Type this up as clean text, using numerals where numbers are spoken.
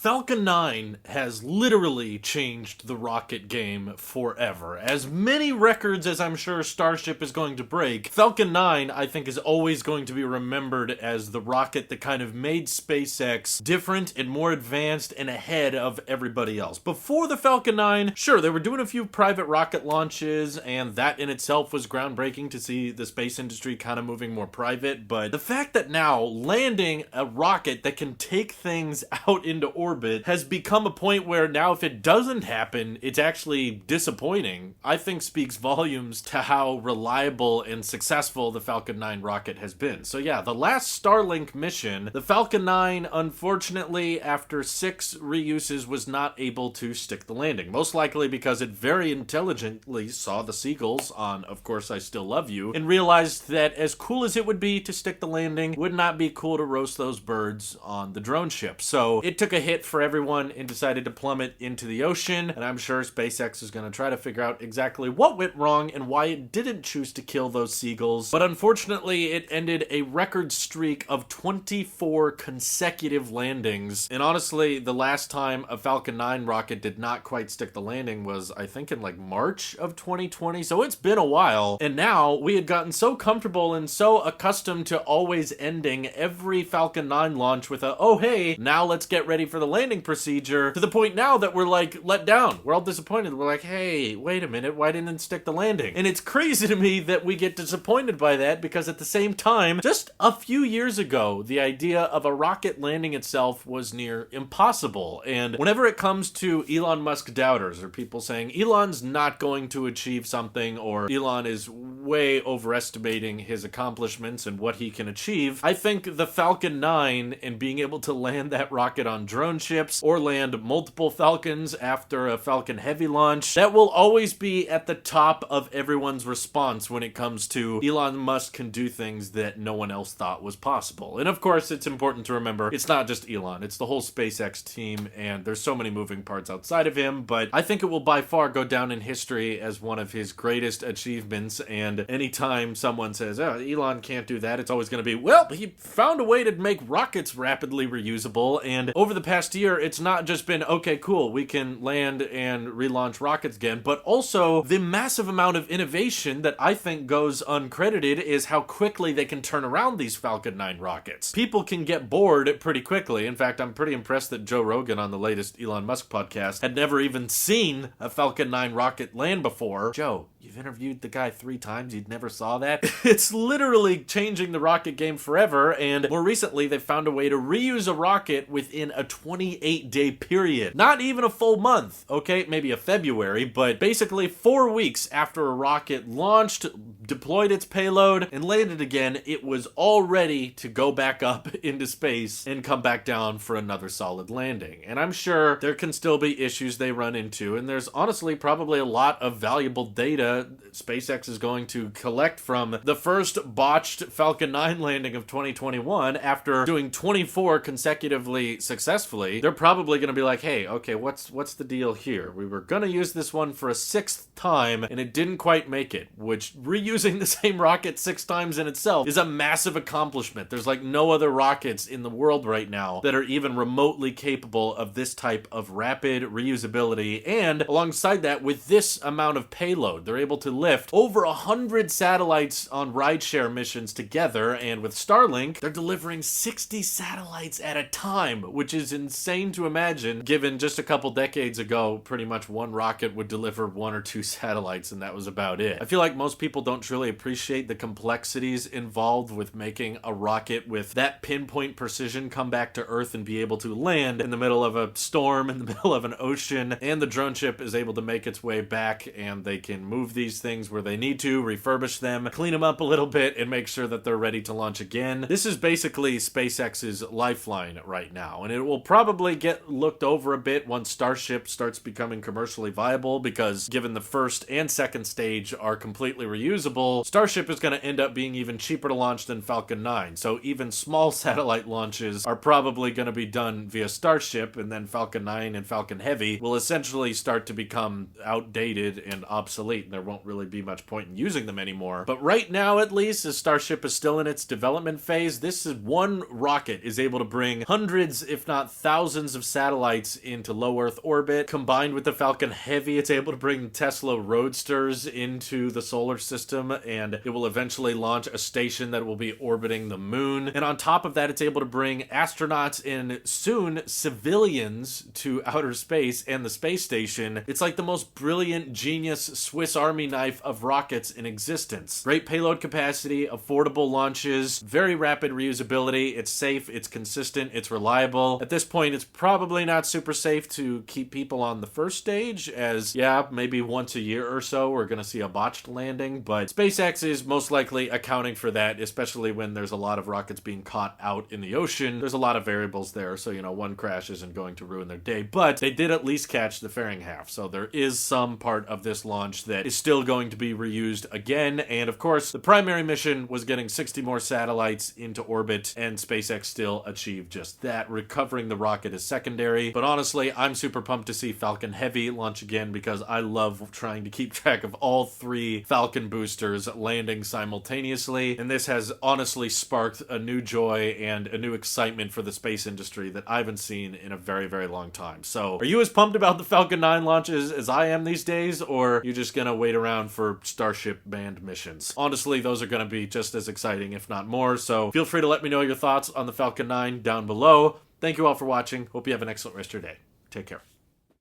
Falcon 9 has literally changed the rocket game forever. As many records as I'm sure Starship is going to break, Falcon 9, I think, is always going to be remembered as the rocket that kind of made SpaceX different and more advanced and ahead of everybody else. Before the Falcon 9, sure, they were doing a few private rocket launches, and that in itself was groundbreaking to see the space industry kind of moving more private, but the fact that now landing a rocket that can take things out into orbit has become a point where now if it doesn't happen, it's actually disappointing, I think speaks volumes to how reliable and successful the Falcon 9 rocket has been. So yeah, the last Starlink mission, the Falcon 9, unfortunately, after 6 reuses, was not able to stick the landing. Most likely because it very intelligently saw the seagulls on Of Course I Still Love You, and realized that as cool as it would be to stick the landing, would not be cool to roast those birds on the drone ship. So it took a hit for everyone and decided to plummet into the ocean, and I'm sure SpaceX is going to try to figure out exactly what went wrong and why it didn't choose to kill those seagulls. But unfortunately, it ended a record streak of 24 consecutive landings. And honestly, the last time a Falcon 9 rocket did not quite stick the landing was, I think, in like March of 2020. So it's been a while. And now we had gotten so comfortable and so accustomed to always ending every Falcon 9 launch with a, oh hey, now let's get ready for the landing procedure, to the point now that we're like let down. We're all disappointed. We're like, hey, wait a minute, why didn't it stick the landing? And it's crazy to me that we get disappointed by that, because at the same time, just a few years ago, the idea of a rocket landing itself was near impossible. And whenever it comes to Elon Musk doubters, or people saying Elon's not going to achieve something, or Elon is way overestimating his accomplishments and what he can achieve, I think the Falcon 9 and being able to land that rocket on drone ships or land multiple Falcons after a Falcon Heavy launch, that will always be at the top of everyone's response when it comes to Elon Musk can do things that no one else thought was possible. And of course, it's important to remember, it's not just Elon, it's the whole SpaceX team, and there's so many moving parts outside of him, but I think it will by far go down in history as one of his greatest achievements. And anytime someone says, oh, Elon can't do that, it's always going to be, well, he found a way to make rockets rapidly reusable. And over the past year, it's not just been, okay, cool, we can land and relaunch rockets again, but also the massive amount of innovation that I think goes uncredited is how quickly they can turn around these Falcon 9 rockets. People can get bored pretty quickly. In fact, I'm pretty impressed that Joe Rogan on the latest Elon Musk podcast had never even seen a Falcon 9 rocket land before. Joe, you've interviewed the guy 3 times, you never saw that? It's literally changing the rocket game forever, and more recently, they found a way to reuse a rocket within a 28-day period. Not even a full month, okay? Maybe a February, but basically 4 weeks after a rocket launched, deployed its payload, and landed again, it was all ready to go back up into space and come back down for another solid landing. And I'm sure there can still be issues they run into, and there's honestly probably a lot of valuable data SpaceX is going to collect from the first botched Falcon 9 landing of 2021 after doing 24 consecutively successfully. They're probably going to be like, hey, okay, what's the deal here? We were going to use this one for a 6th time and it didn't quite make it, which reusing the same rocket 6 times in itself is a massive accomplishment. There's like no other rockets in the world right now that are even remotely capable of this type of rapid reusability, and alongside that, with this amount of payload, they're able to lift over 100 satellites on rideshare missions together, and with Starlink, they're delivering 60 satellites at a time, which is insane to imagine, given just a couple decades ago, pretty much one rocket would deliver 1 or 2 satellites, and that was about it. I feel like most people don't truly appreciate the complexities involved with making a rocket with that pinpoint precision come back to Earth and be able to land in the middle of a storm, in the middle of an ocean, and the drone ship is able to make its way back, and they can move these things where they need to, refurbish them, clean them up a little bit, and make sure that they're ready to launch again. This is basically SpaceX's lifeline right now, and it will probably get looked over a bit once Starship starts becoming commercially viable, because given the first and second stage are completely reusable, Starship is going to end up being even cheaper to launch than Falcon 9, so even small satellite launches are probably going to be done via Starship, and then Falcon 9 and Falcon Heavy will essentially start to become outdated and obsolete, and there won't really be much point in using them anymore. But right now, at least, as Starship is still in its development phase, this is one rocket is able to bring hundreds, if not thousands, of satellites into low Earth orbit. Combined with the Falcon Heavy, it's able to bring Tesla Roadsters into the solar system, and it will eventually launch a station that will be orbiting the moon. And on top of that, it's able to bring astronauts and soon civilians to outer space and the space station. It's like the most brilliant, genius Swiss Army knife of rockets in existence. Great payload capacity, affordable launches, very rapid reusability, it's safe, it's consistent, it's reliable. At this point, it's probably not super safe to keep people on the first stage, as, yeah, maybe once a year or so we're gonna see a botched landing, but SpaceX is most likely accounting for that, especially when there's a lot of rockets being caught out in the ocean. There's a lot of variables there, so, you know, one crash isn't going to ruin their day, but they did at least catch the fairing half, so there is some part of this launch that is still going to be reused again. And of course, the primary mission was getting 60 more satellites into orbit, and SpaceX still achieved just that. Recovering the rocket is secondary, but honestly, I'm super pumped to see Falcon Heavy launch again, because I love trying to keep track of all 3 Falcon boosters landing simultaneously, and this has honestly sparked a new joy and a new excitement for the space industry that I haven't seen in a very, very long time. So, are you as pumped about the Falcon 9 launches as I am these days, or are you just gonna wait around for Starship manned missions? Honestly, those are gonna be just as exciting, if not more, so feel free to let me know your thoughts on the Falcon 9 down below. Thank you all for watching. Hope you have an excellent rest of your day. Take care.